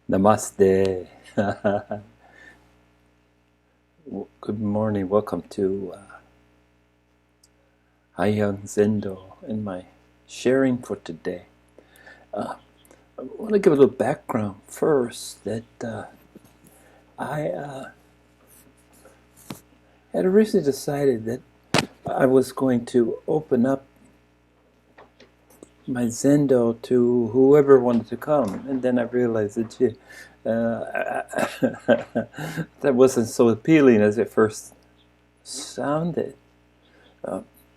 Namaste. Good morning. Welcome to Hayang Zendo and my sharing for today. I want to give a little background first that I had originally decided that I was going to open up my Zendo to whoever wanted to come, and then I realized that that wasn't so appealing as it first sounded.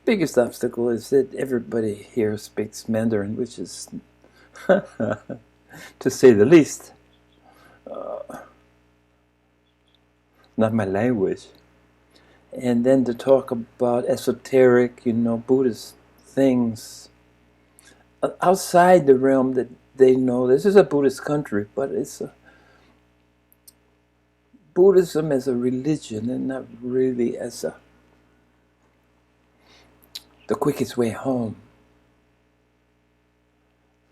Biggest obstacle is that everybody here speaks Mandarin, which is, to say the least, not my language. And then to talk about esoteric, Buddhist things outside the realm that they know. This is a Buddhist country, but it's Buddhism as a religion and not really as the quickest way home.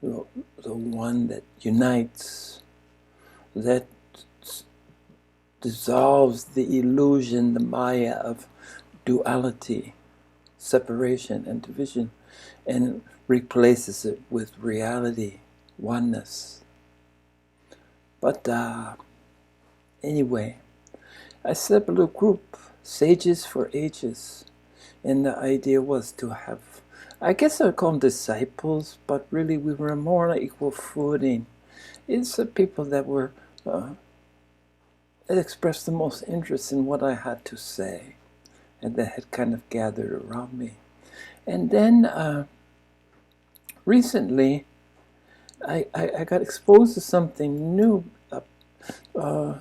The one that unites, that dissolves the illusion, the maya of duality, separation and division, and replaces it with reality, oneness. But anyway, I set up a little group, Sages for Ages, and the idea was to have, I guess I would call them disciples, but really we were more on equal footing. It's the people that were that expressed the most interest in what I had to say, and that had kind of gathered around me. And then recently, I got exposed to something new, that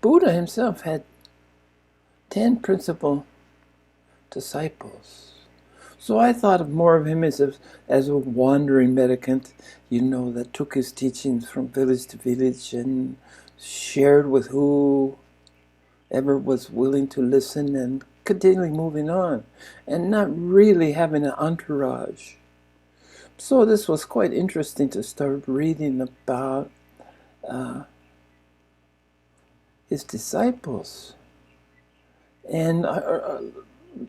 Buddha himself had 10 principal disciples. So I thought of more of him as a wandering mendicant, that took his teachings from village to village and shared with whoever was willing to listen and continually moving on, and not really having an entourage. So this was quite interesting to start reading about his disciples. And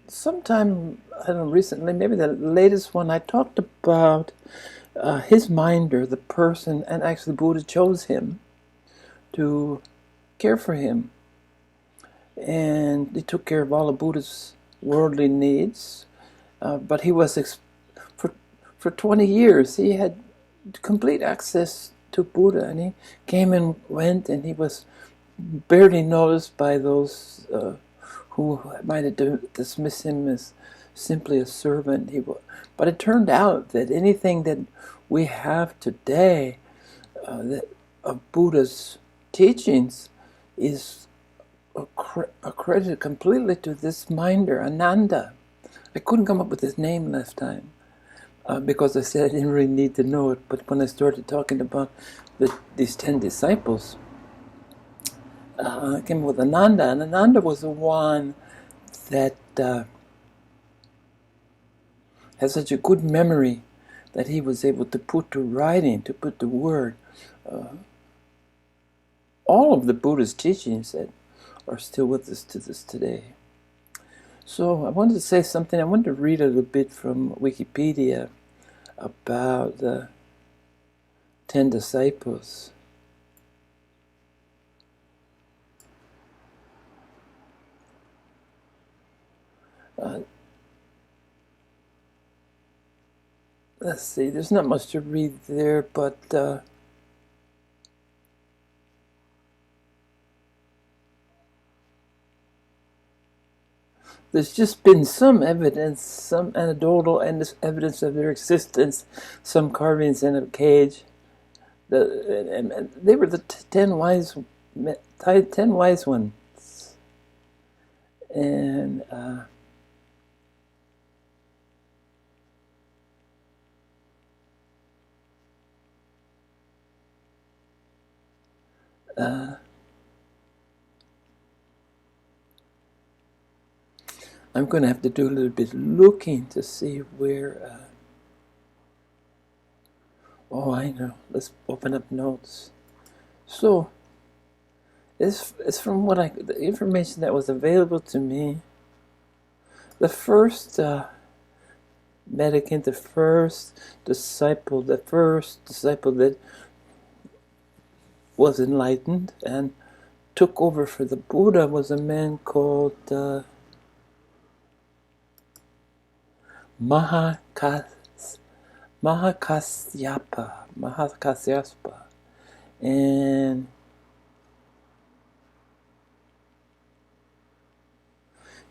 sometime, I don't know, recently, maybe the latest one, I talked about his minder, the person, and actually Buddha chose him to care for him. And he took care of all of Buddha's worldly needs. But he was, for 20 years, he had complete access to Buddha, and he came and went, and he was barely noticed by those who might have dismissed him as simply a servant. But it turned out that anything that we have today of Buddha's teachings is accredited completely to this minder, Ananda. I couldn't come up with his name last time because I said I didn't really need to know it. But when I started talking about these 10 disciples, I came with Ananda, and Ananda was the one that has such a good memory that he was able to put to writing, to put to word, all of the Buddha's teachings that are still with us to this today. So I wanted to say something. I wanted to read a little bit from Wikipedia about the 10 disciples. Let's see, there's not much to read there, but there's just been some evidence, some anecdotal evidence of their existence, some carvings in a cage. And they were the 10 wise ones. And I'm going to have to do a little bit looking to see where Oh, I know. Let's open up notes. So, it's from the information that was available to me. The first medicant, the first disciple that was enlightened and took over for the Buddha was a man called Mahakasyapa. And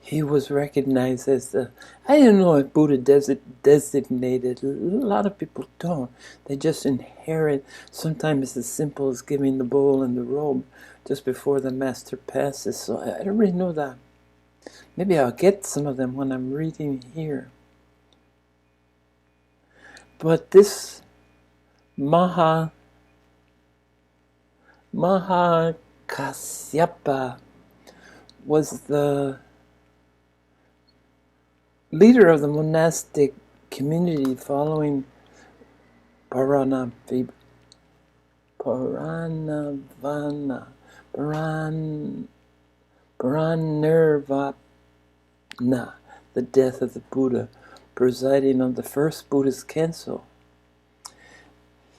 he was recognized as I didn't know if Buddha designated. A lot of people don't. They just inherit. Sometimes it's as simple as giving the bowl and the robe just before the master passes. So I don't really know that. Maybe I'll get some of them when I'm reading here. But this Mahakasyapa was the leader of the monastic community following Paranirvana, the death of the Buddha, presiding on the first Buddhist council.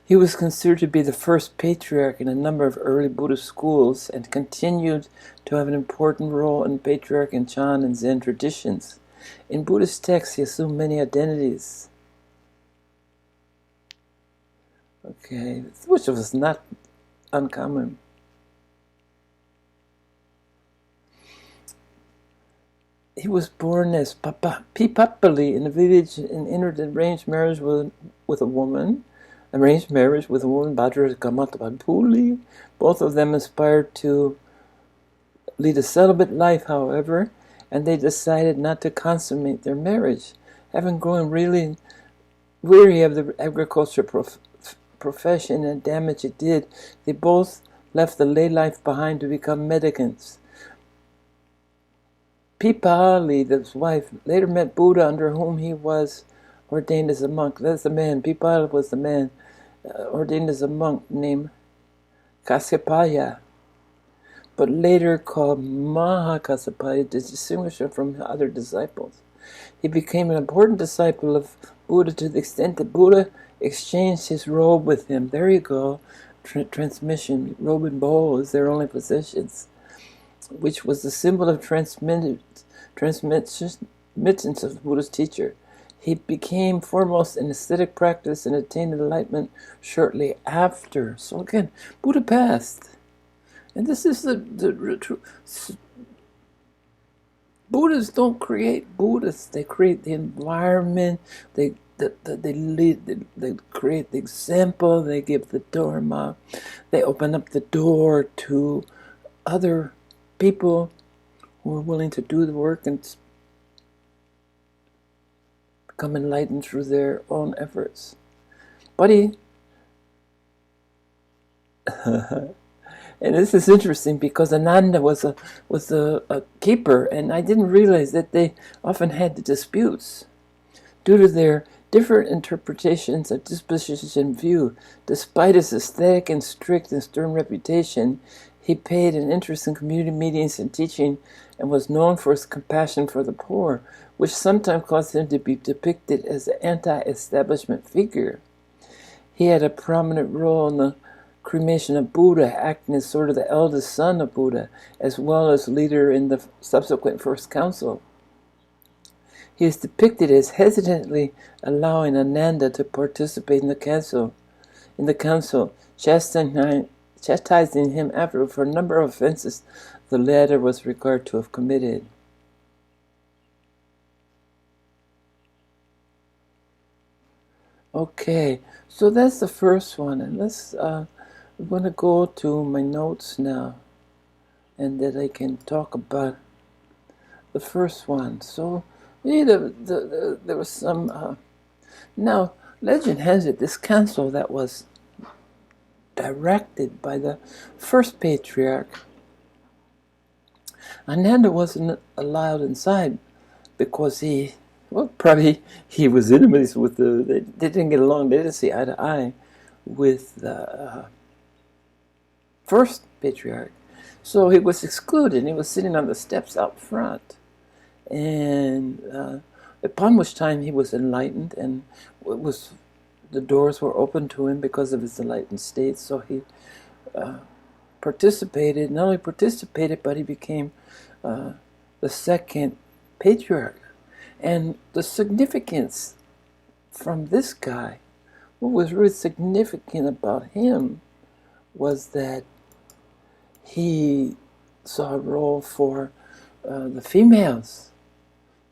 He was considered to be the first patriarch in a number of early Buddhist schools and continued to have an important role in patriarch and Chan and Zen traditions. In Buddhist texts, he assumed many identities. Okay, which was not uncommon. He was born as Pipapali in a village and entered arranged marriage with a woman. Budhhas Kamatapapuli. Both of them aspired to lead a celibate life, however, and they decided not to consummate their marriage. Having grown really weary of the agriculture profession and damage it did, they both left the lay life behind to become mendicants. Pipali, his wife, later met Buddha, under whom he was ordained as a monk. That's the man. Pipali was the man ordained as a monk named Kasyapaya, but later called Mahakasyapa to distinguish him from other disciples. He became an important disciple of Buddha to the extent that Buddha exchanged his robe with him. There you go. Transmission. Robe and bowl is their only possessions, which was the symbol of transmittance of the Buddha's teacher. He became foremost in ascetic practice and attained enlightenment shortly after. So again, Buddha passed. And this is the Buddhists don't create Buddhists. They create the environment. They lead. They create the example. They give the dharma. They open up the door to other people who are willing to do the work and become enlightened through their own efforts. Buddy. And this is interesting because Ananda was a keeper, and I didn't realize that they often had disputes due to their different interpretations of disposition view. Despite his aesthetic and strict and stern reputation, he paid an interest in community meetings and teaching, and was known for his compassion for the poor, which sometimes caused him to be depicted as an anti-establishment figure. He had a prominent role in the cremation of Buddha, acting as sort of the eldest son of Buddha, as well as leader in the subsequent First Council. He is depicted as hesitantly allowing Ananda to participate in the council, chastising him afterward for a number of offenses the latter was regarded to have committed. Okay, so that's the first one, and I'm going to go to my notes now, and that I can talk about the first one. So, there was some. Now, legend has it this council that was directed by the first patriarch. Ananda wasn't allowed inside because he was enemies with they didn't get along. They didn't see eye to eye with the first patriarch. So he was excluded. He was sitting on the steps out front. And upon which time he was enlightened, and the doors were open to him because of his enlightened state. So he participated, not only participated, but he became the second patriarch. And the significance from this guy, what was really significant about him was that he saw a role for the females.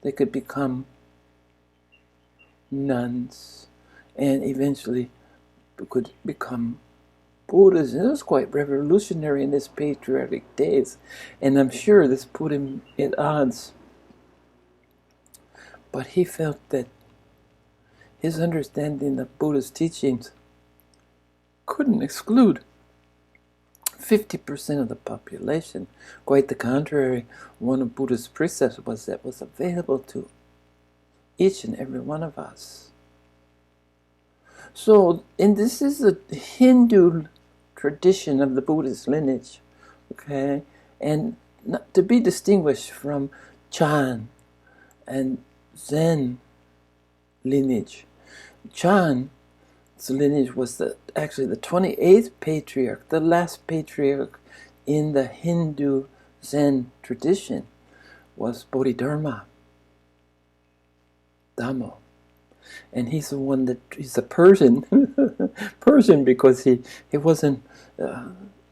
They could become nuns and eventually could become Buddhas. And it was quite revolutionary in his patriarchic days. And I'm sure this put him at odds. But he felt that his understanding of Buddha's teachings couldn't exclude 50% of the population. Quite the contrary, one of Buddha's precepts was that was available to each and every one of us. So, and this is a Hindu tradition of the Buddhist lineage, okay? And not to be distinguished from Chan and Zen lineage. Chan's lineage was actually the 28th patriarch, the last patriarch in the Hindu Zen tradition was Bodhidharma, Dhammo. And he's the one he's a Persian, Persian because he wasn't,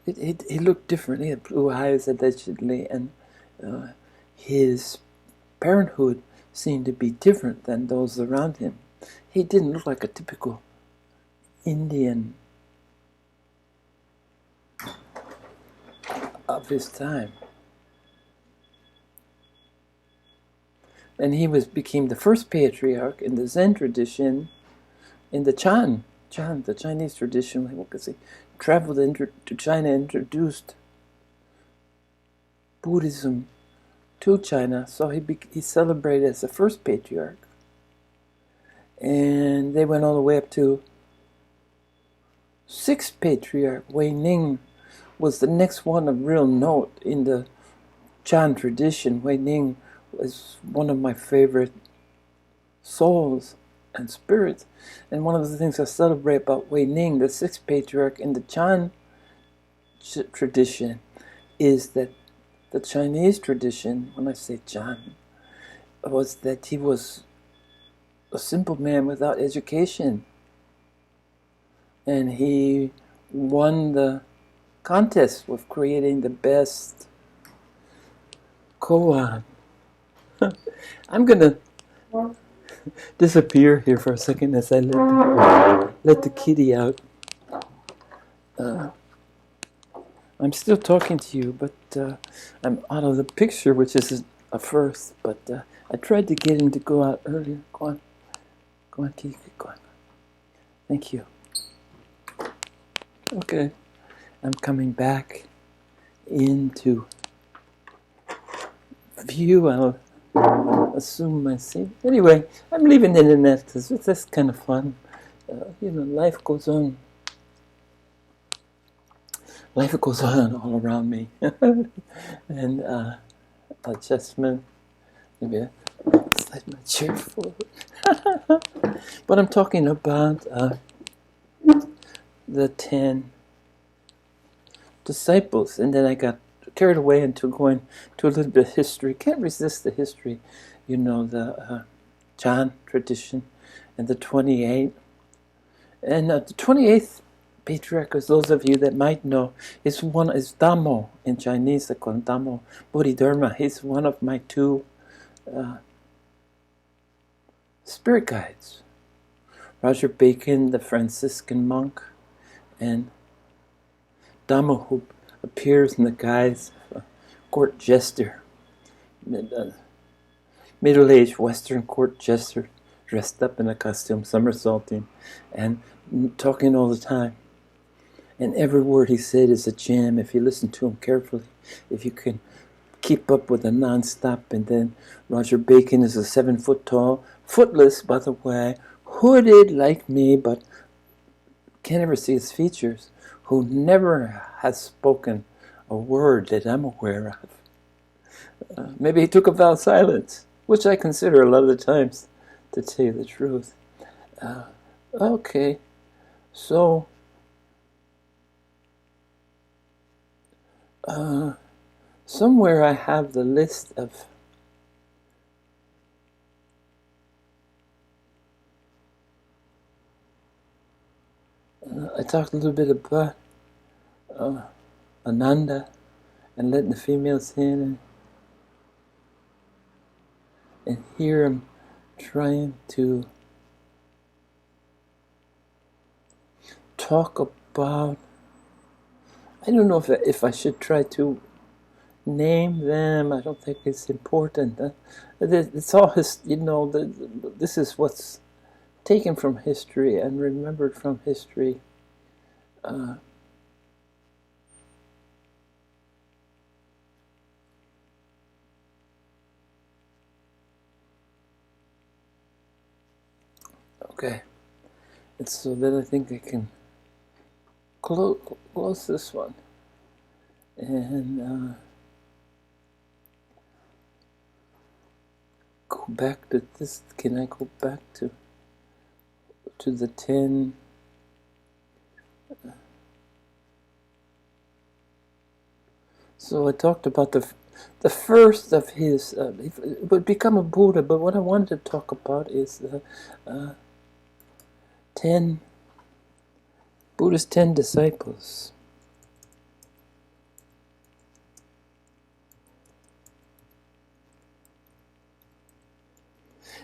he looked different. He had blue eyes allegedly, and his parenthood seemed to be different than those around him. He didn't look like a typical Indian of his time. And he became the first patriarch in the Zen tradition, in the Chan, the Chinese tradition, because he traveled to China and introduced Buddhism to China. So he celebrated as the first patriarch. And they went all the way up to sixth patriarch. Wei Ning was the next one of real note in the Chan tradition. Wei Ning was one of my favorite souls and spirits. And one of the things I celebrate about Wei Ning, the sixth patriarch in the Chan tradition, is that the Chinese tradition, when I say Chan, was that he was a simple man without education. And he won the contest with creating the best koan. I'm going to disappear here for a second as I let the kitty out. I'm still talking to you, but I'm out of the picture, which is a first. But I tried to get him to go out earlier. Go on, kitty, go on. Thank you. Okay, I'm coming back into view. I'll assume my seat. Anyway, I'm leaving the internet because that's kind of fun. Life goes on. Life goes on all around me. And adjustment. Maybe I slide my chair forward. But I'm talking about the 10 disciples. And then I got carried away into going to a little bit of history. Can't resist the history. The Chan tradition and the 28. And the 28th patriarch, as those of you that might know, is Dhammo in Chinese. They call him Dhammo Bodhidharma. He's one of my two spirit guides. Roger Bacon, the Franciscan monk, and Dhammo, who appears in the guise of a court jester, middle-aged Western court jester, dressed up in a costume, somersaulting, and talking all the time. And every word he said is a gem if you listen to him carefully, if you can keep up with a non-stop. And then Roger Bacon is a 7 foot tall, footless, by the way, hooded like me, but can't ever see his features, who never has spoken a word that I'm aware of. Maybe he took a vow of silence, which I consider a lot of the times, to tell you the truth. Okay, so somewhere I have the list of I talked a little bit about Ananda and letting the females in, and here I'm trying to talk about, I don't know if I should try to name them. I don't think it's important. It's all this is what's taken from history and remembered from history. Okay, it's so that I think I can close this one and go back to this. Can I go back to the 10? So I talked about the first of his. He would become a Buddha, but what I wanted to talk about is the 10 Buddha's 10 disciples.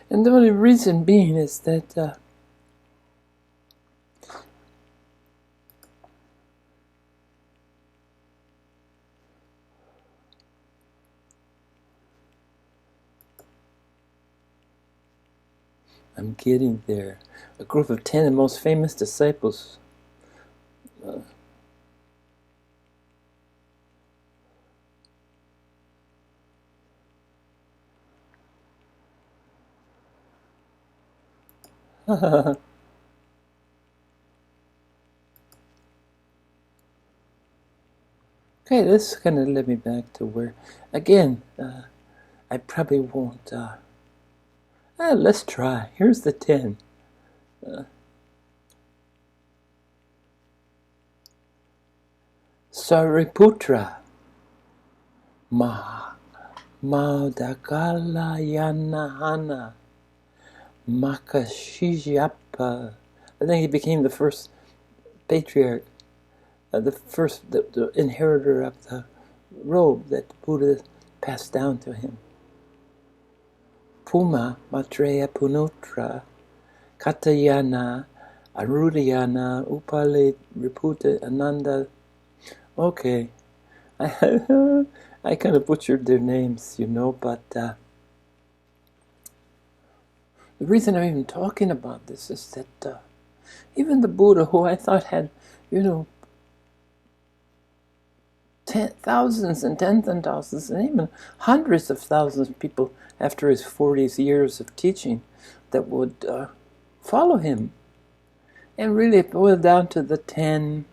And the only reason being is that I'm getting there. A group of 10 of the most famous disciples. Okay, this kind of led me back to where, again, I probably won't. Let's try. Here's the 10. Sariputra, Maha Mahakasyapa, Mahakasyapa. I think he became the first patriarch, the inheritor of the robe that the Buddha passed down to him. Puma Maitreya Punutra Katayana Arudayana Upale Riputa Ananda. Okay, I kind of butchered their names, but the reason I'm even talking about this is that even the Buddha, who I thought had, thousands and tens and thousands and even hundreds of thousands of people after his 40 years of teaching that would follow him. And really it boiled down to the 10.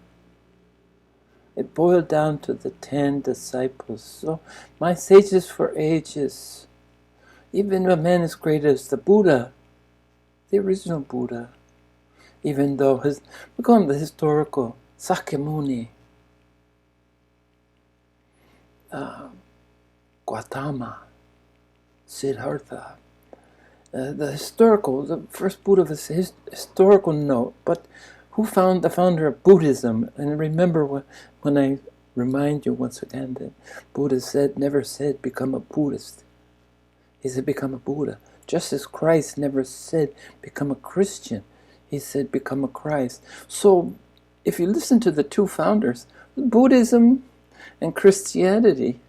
It boiled down to the 10 disciples. So my sages for ages, even a man as great as the Buddha, the original Buddha, even though we call him the historical Sakyamuni, Gautama, Siddhartha, the first Buddha was his historical note, but who found the founder of Buddhism? And remember when I remind you once again that Buddha never said become a Buddhist. He said become a Buddha. Just as Christ never said become a Christian. He said become a Christ. So if you listen to the two founders, Buddhism and Christianity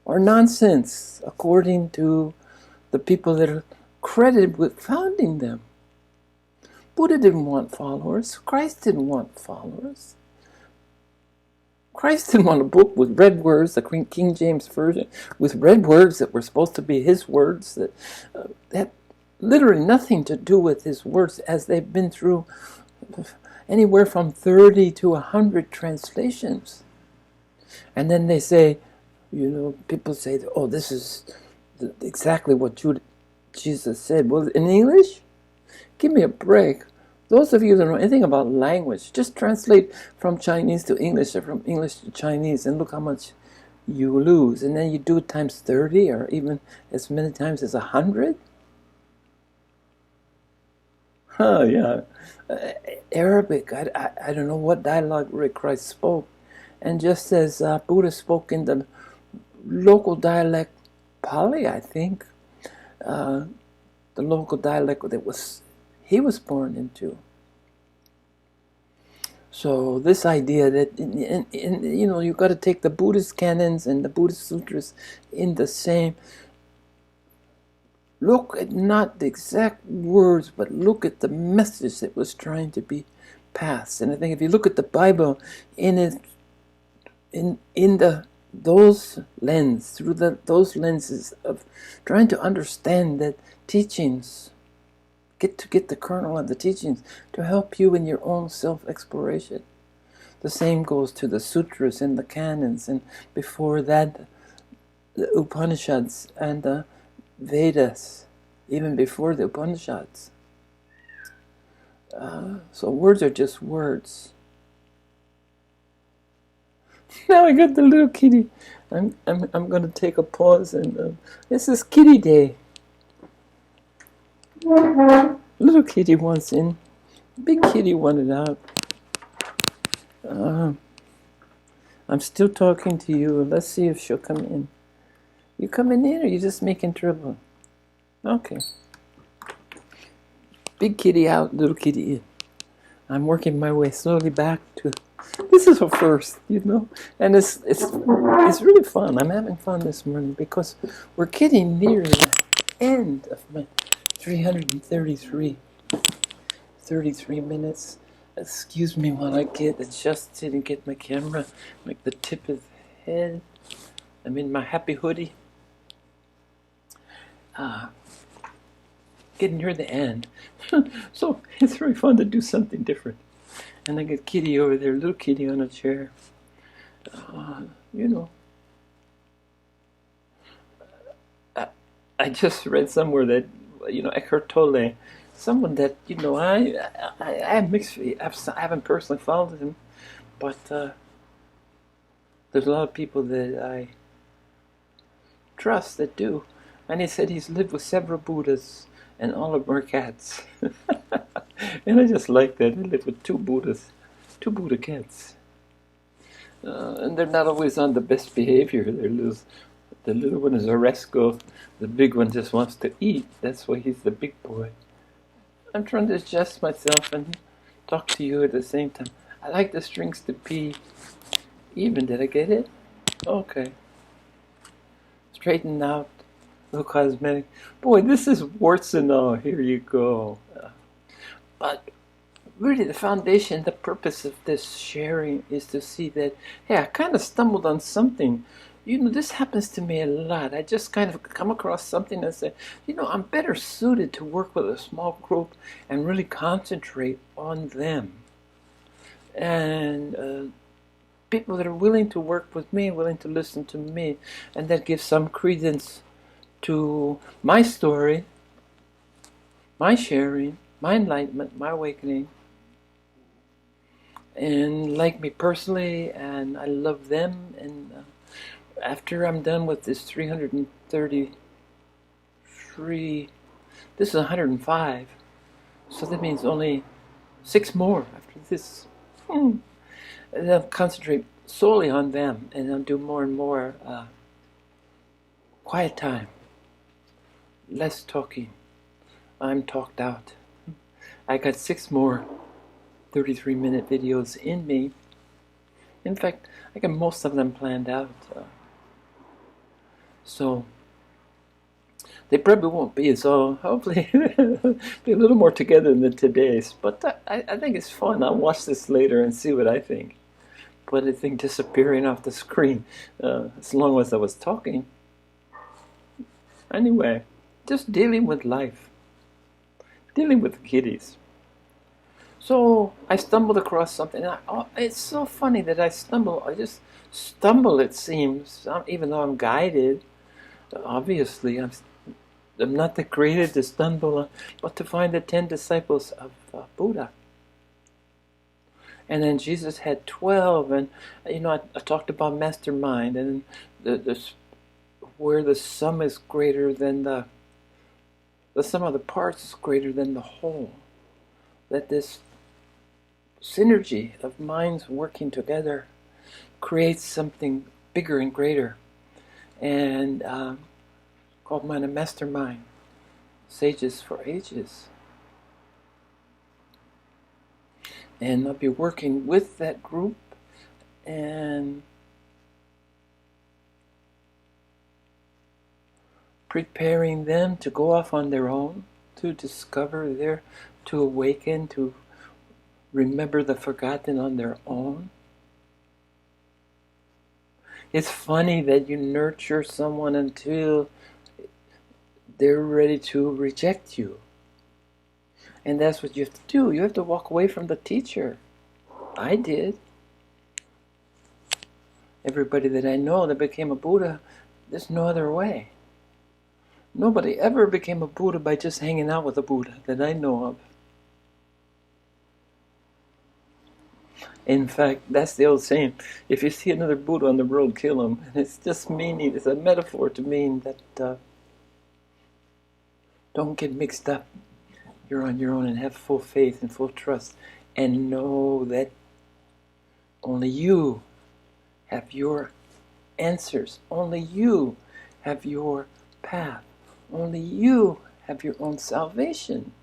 are nonsense according to the people that are credited with founding them. Buddha didn't want followers. Christ didn't want followers. Christ didn't want a book with red words, the King James Version, with red words that were supposed to be his words, that had literally nothing to do with his words as they've been through anywhere from 30 to 100 translations. And then they say, people say, oh, this is exactly what Jesus said. Well, in English? Give me a break. Those of you that know anything about language, just translate from Chinese to English or from English to Chinese and look how much you lose. And then you do it times 30 or even as many times as 100. Oh, yeah. Arabic, I don't know what dialogue Rick Christ spoke. And just as Buddha spoke in the local dialect Pali, I think, the local dialect that he was born into. So this idea that you've got to take the Buddhist canons and the Buddhist sutras in the same. Look at not the exact words, but look at the message that was trying to be passed. And I think if you look at the Bible those lenses of trying to understand that teachings, get the kernel of the teachings to help you in your own self-exploration. The same goes to the sutras and the canons, and before that, the Upanishads and the Vedas, even before the Upanishads. So words are just words. Now I got the little kitty. I'm going to take a pause, and this is Kitty Day. Little kitty wants in. Big kitty wanted out. I'm still talking to you. Let's see if she'll come in. You coming in, or you just making trouble? Okay. Big kitty out, little kitty in. I'm working my way slowly back to. This is a first, and it's really fun. I'm having fun this morning because we're getting near the end of my 333 minutes. Excuse me while I get adjusted and get my camera, make the tip of the head. I'm in my happy hoodie. Getting near the end. So it's really fun to do something different. And I got Kitty over there, little kitty on a chair. I just read somewhere that, Eckhart Tolle, someone that, I have mixed, I haven't personally followed him, but there's a lot of people that I trust that do. And he said he's lived with several Buddhas, and all of them are cats. And I just like that. He lived with two Buddha cats. And they're not always on the best behavior. The little one is a rascal. The big one just wants to eat. That's why he's the big boy. I'm trying to adjust myself and talk to you at the same time. I like the strings to be even. Did I get it? Okay. Straighten out. No cosmetic. Boy, this is warts and all. Here you go. But really the foundation, the purpose of this sharing is to see that, hey, I kind of stumbled on something. This happens to me a lot. I just kind of come across something and say, I'm better suited to work with a small group and really concentrate on them. And people that are willing to work with me, willing to listen to me, and that gives some credence to my story, my sharing, my enlightenment, my awakening, and like me personally, and I love them. And after I'm done with this 333, this is 105, so that means only 6 more after this. And I'll concentrate solely on them, and I'll do more and more quiet time, less talking. I'm talked out. I got 6 more 33-minute videos in me. In fact, I got most of them planned out. So they probably won't be as all, hopefully, be a little more together than today's. But I think it's fun. I'll watch this later and see what I think. But I think disappearing off the screen, as long as I was talking. Anyway, just dealing with life. Dealing with kitties. So I stumbled across something. It's so funny that I stumble. I just stumble, it seems, even though I'm guided. Obviously, I'm not the created to stumble, but to find the 10 disciples of Buddha. And then Jesus had 12, and I talked about Mastermind, and where the sum is greater than the sum of the parts is greater than the whole. That this synergy of minds working together creates something bigger and greater, and called mine a Mastermind, Sages for Ages. And I'll be working with that group and preparing them to go off on their own, to discover to awaken, to remember the forgotten on their own. It's funny that you nurture someone until they're ready to reject you. And that's what you have to do. You have to walk away from the teacher. I did. Everybody that I know that became a Buddha, there's no other way. Nobody ever became a Buddha by just hanging out with a Buddha that I know of. In fact, that's the old saying, if you see another Buddha on the road, kill him. And it's just meaning, it's a metaphor to mean that don't get mixed up. You're on your own, and have full faith and full trust, and know that only you have your answers. Only you have your path. Only you have your own salvation.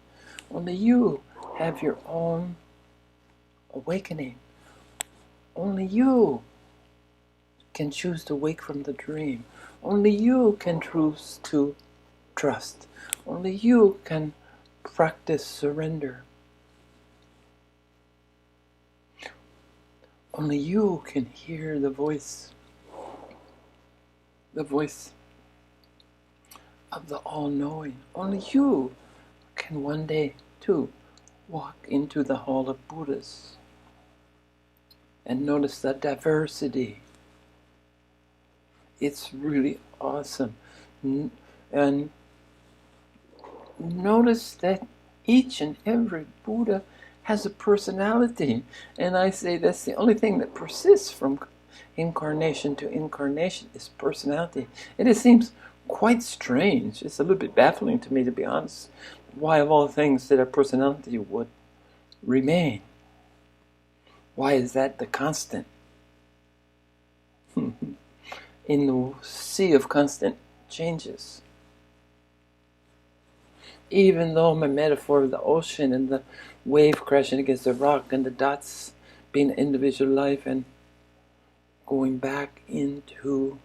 Only you have your own awakening. Only you can choose to wake from the dream. Only you can choose to trust. Only you can practice surrender. Only you can hear the voice of the all-knowing. Only you can one day, too, walk into the Hall of Buddhas and notice that diversity. It's really awesome. And notice that each and every Buddha has a personality. And I say that's the only thing that persists from incarnation to incarnation is personality. And it seems quite strange. It's a little bit baffling to me, to be honest, why of all things that our personality would remain. Why is that the constant? In the sea of constant changes. Even though my metaphor of the ocean and the wave crashing against the rock and the dots being individual life and going back into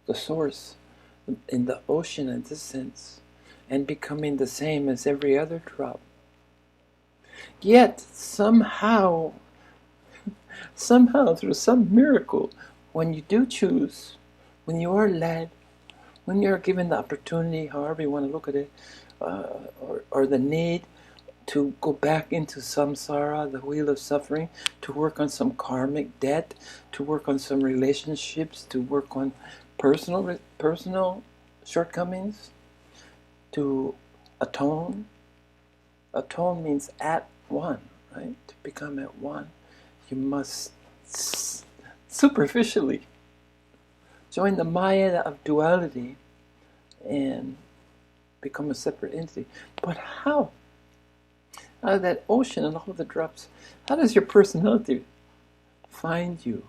the source in the ocean in this sense and becoming the same as every other drop. Yet somehow through some miracle, when you do choose, when you are led, when you're given the opportunity, however you want to look at it, or the need to go back into samsara, the wheel of suffering, to work on some karmic debt, to work on some relationships, to work on personal shortcomings, to atone. Atone means at one, right? To become at one. You must superficially join the Maya of duality and become a separate entity. But how? Out of that ocean and all the drops, how does your personality find you?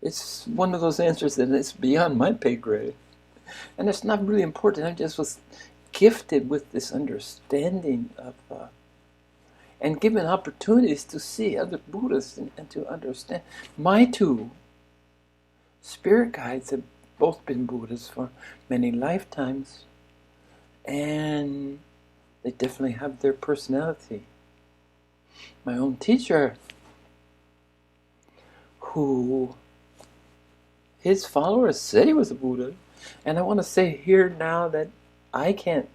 It's one of those answers that is beyond my pay grade. And it's not really important. I just was gifted with this understanding of and given opportunities to see other Buddhas and to understand. My two spirit guides have both been Buddhas for many lifetimes, and they definitely have their personality. My own teacher, who his followers said he was a Buddha, and I want to say here now that I can't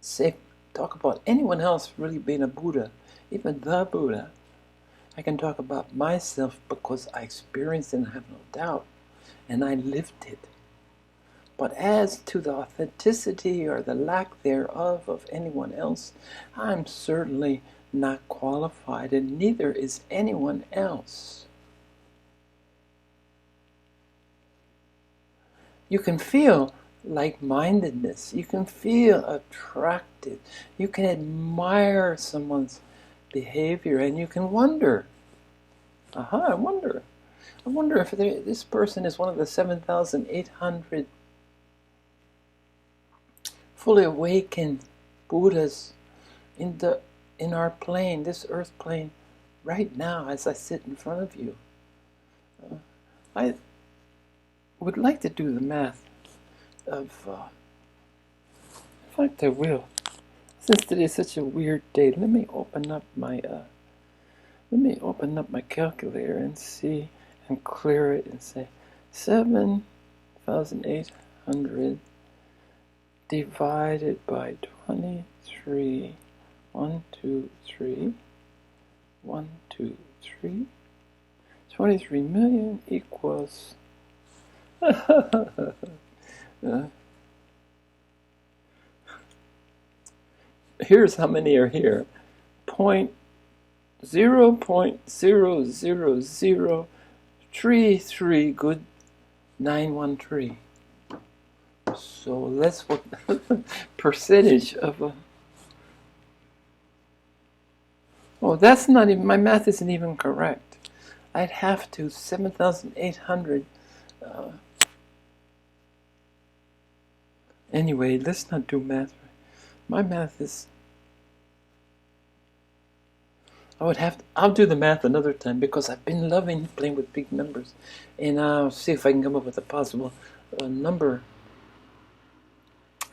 say talk about anyone else really being a Buddha, even the Buddha. I can talk about myself because I experienced it and I have no doubt, and I lived it. But as to the authenticity or the lack thereof of anyone else, I'm certainly not qualified, and neither is anyone else. You can feel like-mindedness. You can feel attracted. You can admire someone's behavior, and you can wonder, I wonder if this person is one of the 7,800 fully awakened Buddhas in our plane, this earth plane, right now as I sit in front of you. I would like to do the math of, in fact I will. Since today is such a weird day, let me open up my calculator and see and clear it and say 7,800 divided by 23. 1, 2, 3. 1, 2, 3. 23 million equals here's how many are here. 0.00033 good 913. So let's what percentage of a. Oh, that's not even, my math isn't even correct. I'd have to 7,800. Anyway, let's not do math. My math is. I'll do the math another time because I've been loving playing with big numbers, and I'll see if I can come up with a possible number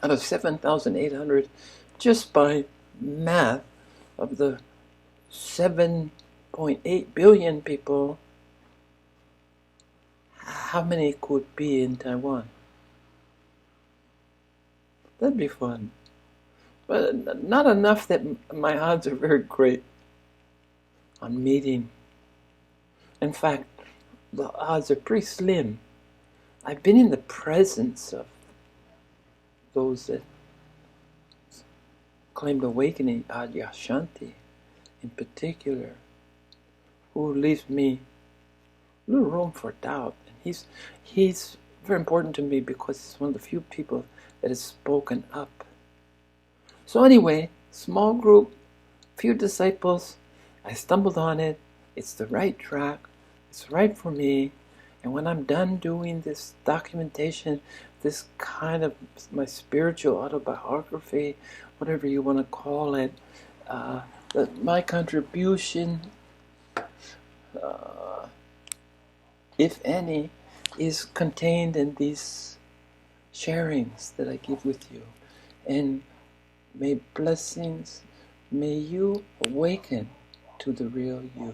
out of 7,800 just by math of the 7.8 billion people. How many could be in Taiwan? That'd be fun. But not enough that my odds are very great on meeting. In fact, the odds are pretty slim. I've been in the presence of those that claimed awakening, Adyashanti in particular, who leaves me a little room for doubt. And he's very important to me because he's one of the few people that has spoken up. So anyway, small group, few disciples, I stumbled on it, it's the right track, it's right for me, and when I'm done doing this documentation, this kind of my spiritual autobiography, whatever you want to call it, my contribution, if any, is contained in these sharings that I give with you. And may blessings, may you awaken to the real you.